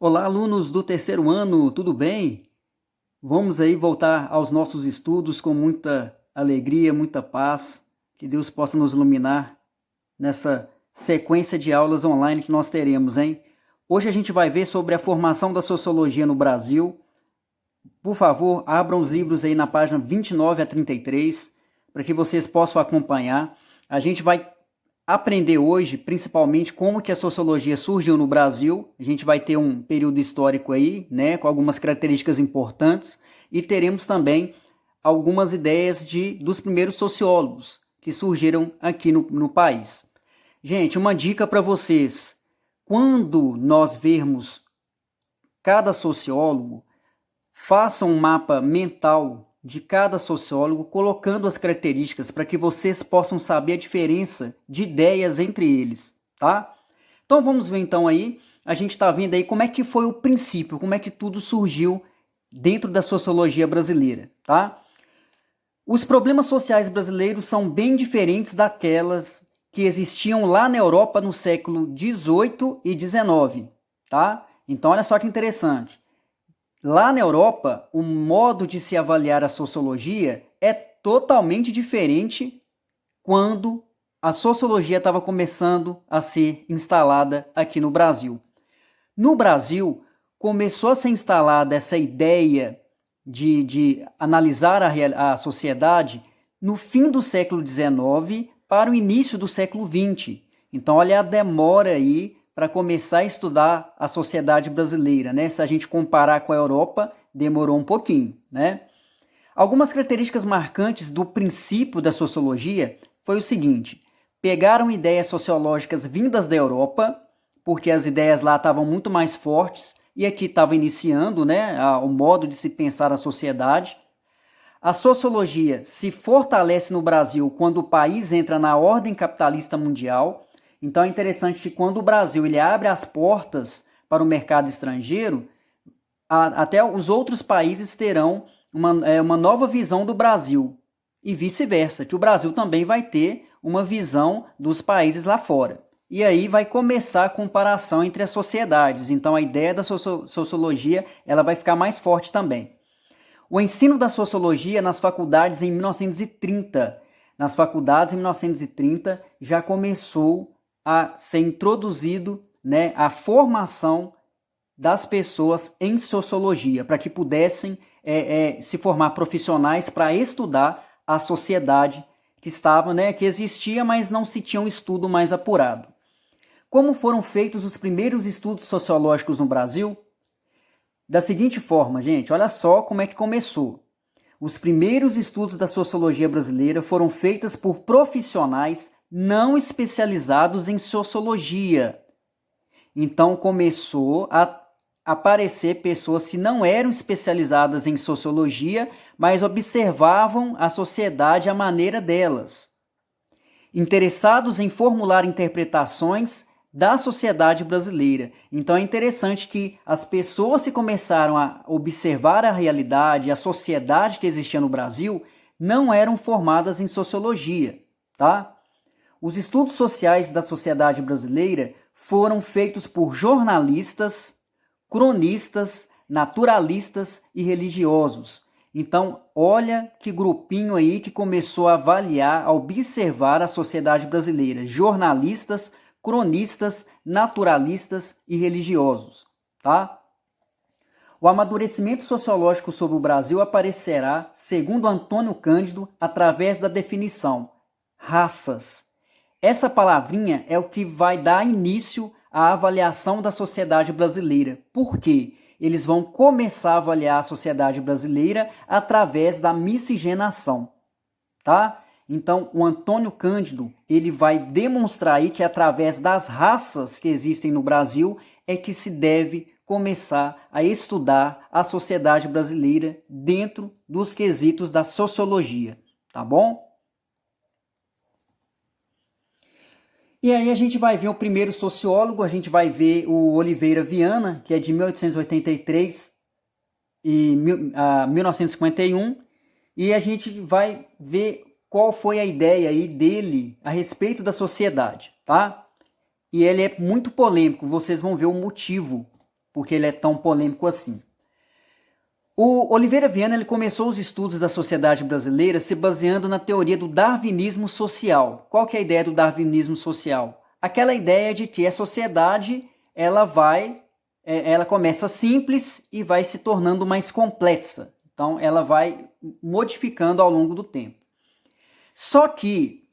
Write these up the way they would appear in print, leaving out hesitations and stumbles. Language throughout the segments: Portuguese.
Olá, alunos do terceiro ano, tudo bem? Vamos aí voltar aos nossos estudos com muita alegria, muita paz. Que Deus possa nos iluminar nessa sequência de aulas online que nós teremos, hein? Hoje a gente vai ver sobre a formação da sociologia no Brasil. Por favor, abram os livros aí na página 29 a 33, para que vocês possam acompanhar. A gente vai aprender hoje, principalmente, como que a sociologia surgiu no Brasil. A gente vai ter um período histórico aí, né, com algumas características importantes, e teremos também algumas ideias dos primeiros sociólogos que surgiram aqui no país. Gente, uma dica para vocês. Quando nós vermos cada sociólogo, façam um mapa mental de cada sociólogo, colocando as características para que vocês possam saber a diferença de ideias entre eles, tá? Então vamos ver então aí, a gente está vendo aí como é que foi o princípio, como é que tudo surgiu dentro da sociologia brasileira, tá? Os problemas sociais brasileiros são bem diferentes daquelas que existiam lá na Europa no século XVIII e XIX, tá? Então olha só que interessante. Lá na Europa, o modo de se avaliar a sociologia é totalmente diferente quando a sociologia estava começando a ser instalada aqui no Brasil. No Brasil, começou a ser instalada essa ideia de analisar a sociedade no fim do século XIX para o início do século XX. Então, olha a demora aí para começar a estudar a sociedade brasileira, né? Se a gente comparar com a Europa, demorou um pouquinho, né? Algumas características marcantes do princípio da sociologia foi o seguinte: pegaram ideias sociológicas vindas da Europa, porque as ideias lá estavam muito mais fortes, e aqui estava iniciando, né, o modo de se pensar a sociedade. A sociologia se fortalece no Brasil quando o país entra na ordem capitalista mundial. Então é interessante que quando o Brasil ele abre as portas para o mercado estrangeiro, até os outros países terão uma nova visão do Brasil e vice-versa, que o Brasil também vai ter uma visão dos países lá fora. E aí vai começar a comparação entre as sociedades. Então a ideia da sociologia ela vai ficar mais forte também. O ensino da sociologia nas faculdades em 1930. Nas faculdades em 1930 já começou a ser introduzido, né, a formação das pessoas em sociologia, para que pudessem se formar profissionais para estudar a sociedade que estava, né, que existia, mas não se tinha um estudo mais apurado. Como foram feitos os primeiros estudos sociológicos no Brasil? Da seguinte forma, gente, olha só como é que começou. Os primeiros estudos da sociologia brasileira foram feitos por profissionais não especializados em sociologia. Então começou a aparecer pessoas que não eram especializadas em sociologia, mas observavam a sociedade à maneira delas. Interessados em formular interpretações da sociedade brasileira. Então é interessante que as pessoas que começaram a observar a realidade, a sociedade que existia no Brasil, não eram formadas em sociologia, tá? Os estudos sociais da sociedade brasileira foram feitos por jornalistas, cronistas, naturalistas e religiosos. Então, olha que grupinho aí que começou a avaliar, a observar a sociedade brasileira. Jornalistas, cronistas, naturalistas e religiosos, tá? O amadurecimento sociológico sobre o Brasil aparecerá, segundo Antônio Cândido, através da definição raças. Essa palavrinha é o que vai dar início à avaliação da sociedade brasileira. Por quê? Eles vão começar a avaliar a sociedade brasileira através da miscigenação, tá? Então, o Antônio Cândido, ele vai demonstrar aí que através das raças que existem no Brasil é que se deve começar a estudar a sociedade brasileira dentro dos quesitos da sociologia, tá bom? E aí a gente vai ver o primeiro sociólogo, a gente vai ver o Oliveira Viana, que é de 1883 e 1951, e a gente vai ver qual foi a ideia aí dele a respeito da sociedade, tá? E ele é muito polêmico, vocês vão ver o motivo porque ele é tão polêmico assim. O Oliveira Viana ele começou os estudos da sociedade brasileira se baseando na teoria do darwinismo social. Qual que é a ideia do darwinismo social? Aquela ideia de que a sociedade ela começa simples e vai se tornando mais complexa. Então ela vai modificando ao longo do tempo. Só que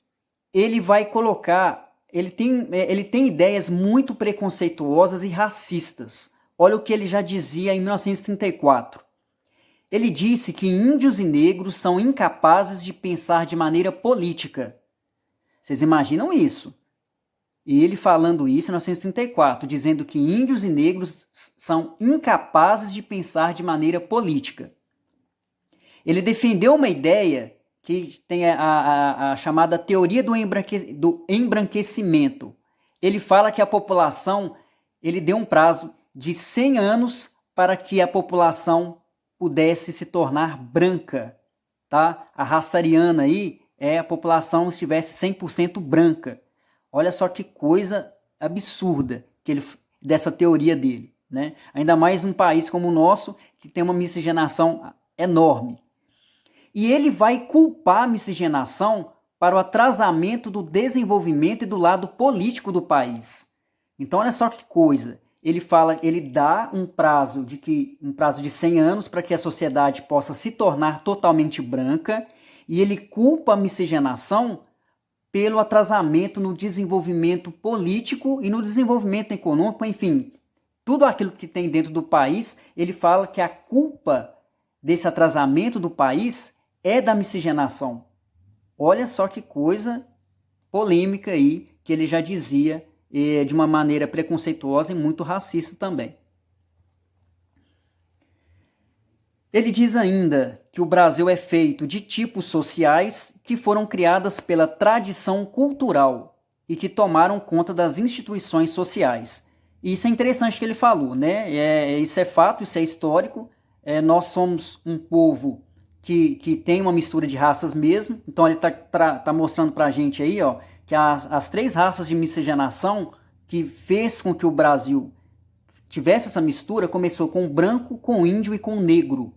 ele vai colocar, ele tem ideias muito preconceituosas e racistas. Olha o que ele já dizia em 1934. Ele disse que índios e negros são incapazes de pensar de maneira política. Vocês imaginam isso? E ele falando isso em 1934, dizendo que índios e negros são incapazes de pensar de maneira política. Ele defendeu uma ideia que tem a chamada teoria do embranquecimento. Ele fala que a população, ele deu um prazo de 100 anos para que a população pudesse se tornar branca, tá? A raça ariana aí a população estivesse 100% branca. Olha só que coisa absurda dessa teoria dele, né? Ainda mais num país como o nosso, que tem uma miscigenação enorme. E ele vai culpar a miscigenação para o atrasamento do desenvolvimento e do lado político do país. Então olha só que coisa. Ele dá um prazo de 100 anos para que a sociedade possa se tornar totalmente branca, e ele culpa a miscigenação pelo atrasamento no desenvolvimento político e no desenvolvimento econômico, enfim, tudo aquilo que tem dentro do país. Ele fala que a culpa desse atrasamento do país é da miscigenação. Olha só que coisa polêmica aí que ele já dizia de uma maneira preconceituosa e muito racista também. Ele diz ainda que o Brasil é feito de tipos sociais que foram criadas pela tradição cultural e que tomaram conta das instituições sociais. E isso é interessante que ele falou, né? Isso é fato, isso é histórico. Nós somos um povo que tem uma mistura de raças mesmo. Então ele tá mostrando pra gente aí, ó, que as 3 raças de miscigenação que fez com que o Brasil tivesse essa mistura começou com o branco, com o índio e com o negro,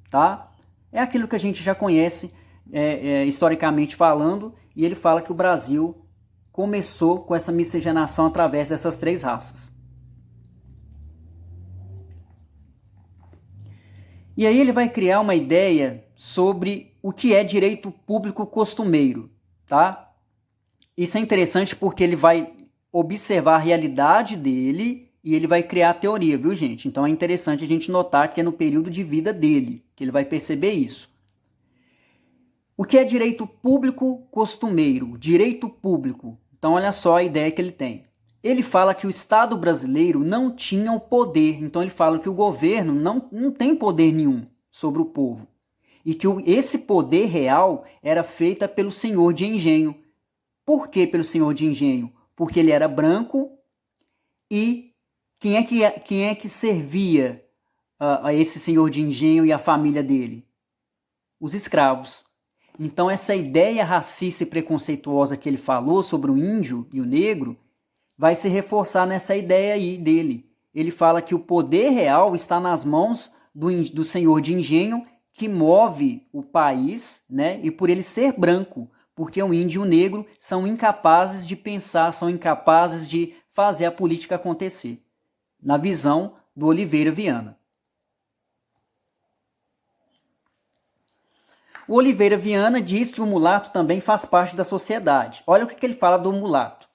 tá? É aquilo que a gente já conhece historicamente falando, e ele fala que o Brasil começou com essa miscigenação através dessas 3 raças. E aí ele vai criar uma ideia sobre o que é direito público costumeiro, tá? Isso é interessante porque ele vai observar a realidade dele e ele vai criar a teoria, viu, gente? Então é interessante a gente notar que é no período de vida dele que ele vai perceber isso. O que é direito público costumeiro? Direito público. Então olha só a ideia que ele tem. Ele fala que o Estado brasileiro não tinha o poder. Então ele fala que o governo não tem poder nenhum sobre o povo. E que esse poder real era feito pelo senhor de engenho. Por que pelo senhor de engenho? Porque ele era branco e quem é que servia a esse senhor de engenho e a família dele? Os escravos. Então essa ideia racista e preconceituosa que ele falou sobre o índio e o negro vai se reforçar nessa ideia aí dele. Ele fala que o poder real está nas mãos do senhor de engenho que move o país, né? E por ele ser branco, porque o índio e o negro são incapazes de pensar, são incapazes de fazer a política acontecer, na visão do Oliveira Viana. O Oliveira Viana diz que o mulato também faz parte da sociedade. Olha o que ele fala do mulato.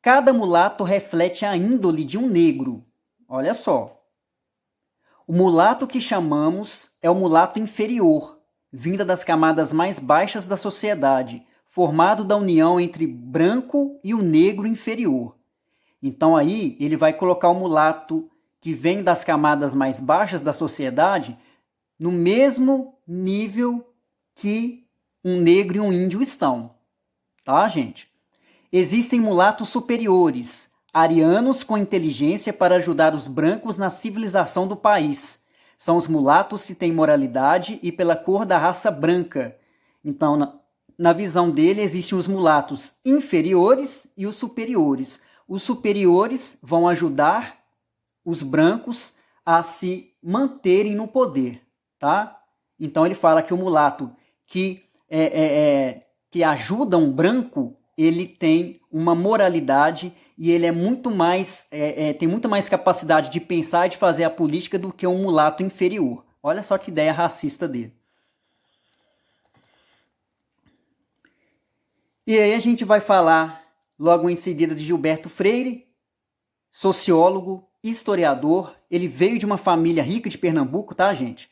Cada mulato reflete a índole de um negro. Olha só. O mulato que chamamos é o mulato inferior, vinda das camadas mais baixas da sociedade, formado da união entre branco e o negro inferior. Então aí ele vai colocar o mulato que vem das camadas mais baixas da sociedade no mesmo nível que um negro e um índio estão. Tá, gente? Existem mulatos superiores, arianos com inteligência para ajudar os brancos na civilização do país. São os mulatos que têm moralidade e pela cor da raça branca. Então, na visão dele, existem os mulatos inferiores e os superiores. Os superiores vão ajudar os brancos a se manterem no poder, tá? Então ele fala que o mulato que ajuda um branco, ele tem uma moralidade e ele é muito mais, tem muito mais capacidade de pensar e de fazer a política do que um mulato inferior. Olha só que ideia racista dele. E aí a gente vai falar logo em seguida de Gilberto Freire, sociólogo, historiador. Ele veio de uma família rica de Pernambuco, tá, gente?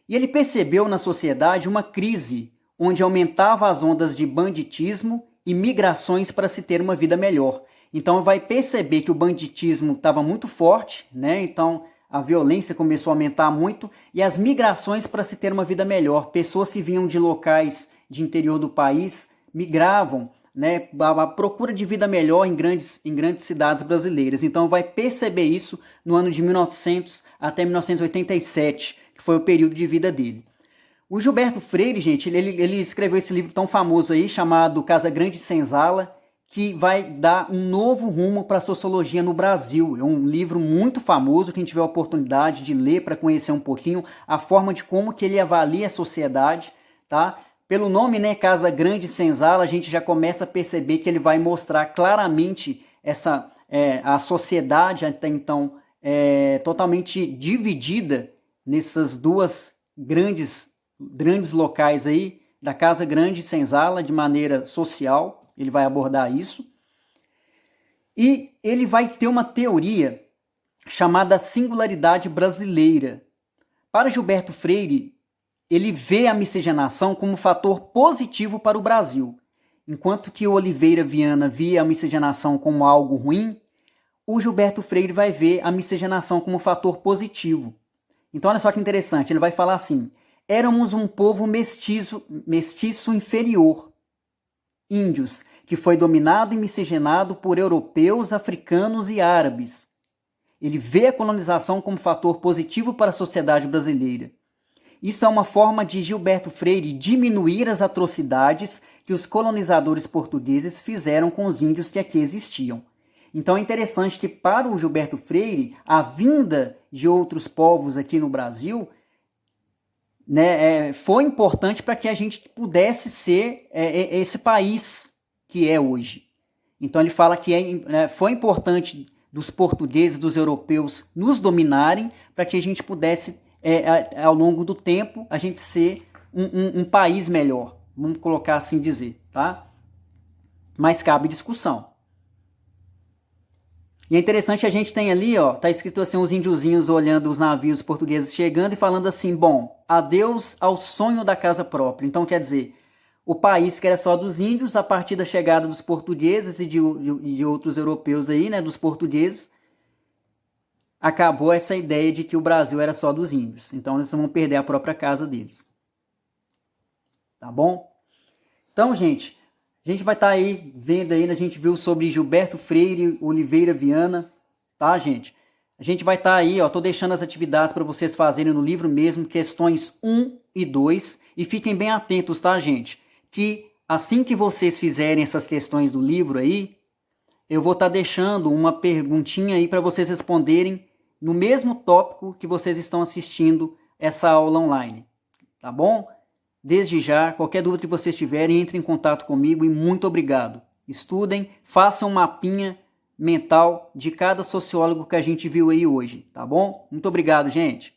E ele percebeu na sociedade uma crise onde aumentava as ondas de banditismo e migrações para se ter uma vida melhor. Então vai perceber que o banditismo estava muito forte, né? Então a violência começou a aumentar muito e as migrações para se ter uma vida melhor. Pessoas que vinham de locais de interior do país migravam, né, a procura de vida melhor em grandes cidades brasileiras. Então vai perceber isso no ano de 1900 até 1987, que foi o período de vida dele. O Gilberto Freire, gente, ele escreveu esse livro tão famoso aí, chamado Casa Grande Senzala, que vai dar um novo rumo para a sociologia no Brasil. É um livro muito famoso, quem tiver a oportunidade de ler para conhecer um pouquinho a forma de como que ele avalia a sociedade, tá? Pelo nome, né, Casa Grande Senzala, a gente já começa a perceber que ele vai mostrar claramente a sociedade até então totalmente dividida nessas duas grandes locais aí, da Casa Grande Senzala, de maneira social. Ele vai abordar isso. E ele vai ter uma teoria chamada singularidade brasileira. Para Gilberto Freire, ele vê a miscigenação como fator positivo para o Brasil. Enquanto que o Oliveira Viana via a miscigenação como algo ruim, o Gilberto Freire vai ver a miscigenação como fator positivo. Então olha só que interessante, ele vai falar assim: éramos um povo mestiço inferior, índios, que foi dominado e miscigenado por europeus, africanos e árabes. Ele vê a colonização como fator positivo para a sociedade brasileira. Isso é uma forma de Gilberto Freire diminuir as atrocidades que os colonizadores portugueses fizeram com os índios que aqui existiam. Então é interessante que para o Gilberto Freire, a vinda de outros povos aqui no Brasil, né, foi importante para que a gente pudesse ser esse país que é hoje. Então ele fala que foi importante dos portugueses, dos europeus nos dominarem para que a gente pudesse, ao longo do tempo, a gente ser um país melhor, vamos colocar assim dizer, tá? Mas cabe discussão. E é interessante, a gente tem ali, ó, tá escrito assim, os índiozinhos olhando os navios portugueses chegando e falando assim: bom, adeus ao sonho da casa própria. Então quer dizer, o país que era só dos índios, a partir da chegada dos portugueses e de outros europeus aí, né, dos portugueses, acabou essa ideia de que o Brasil era só dos índios. Então eles vão perder a própria casa deles. Tá bom? Então, gente, a gente vai estar aí vendo aí, a gente viu sobre Gilberto Freire, Oliveira Viana, tá, gente? A gente vai estar aí, ó, tô deixando as atividades para vocês fazerem no livro mesmo, questões 1 e 2, e fiquem bem atentos, tá, gente? Que assim que vocês fizerem essas questões do livro aí, eu vou estar deixando uma perguntinha aí para vocês responderem no mesmo tópico que vocês estão assistindo essa aula online, tá bom? Desde já, qualquer dúvida que vocês tiverem, entre em contato comigo e muito obrigado. Estudem, façam um mapinha mental de cada sociólogo que a gente viu aí hoje, tá bom? Muito obrigado, gente!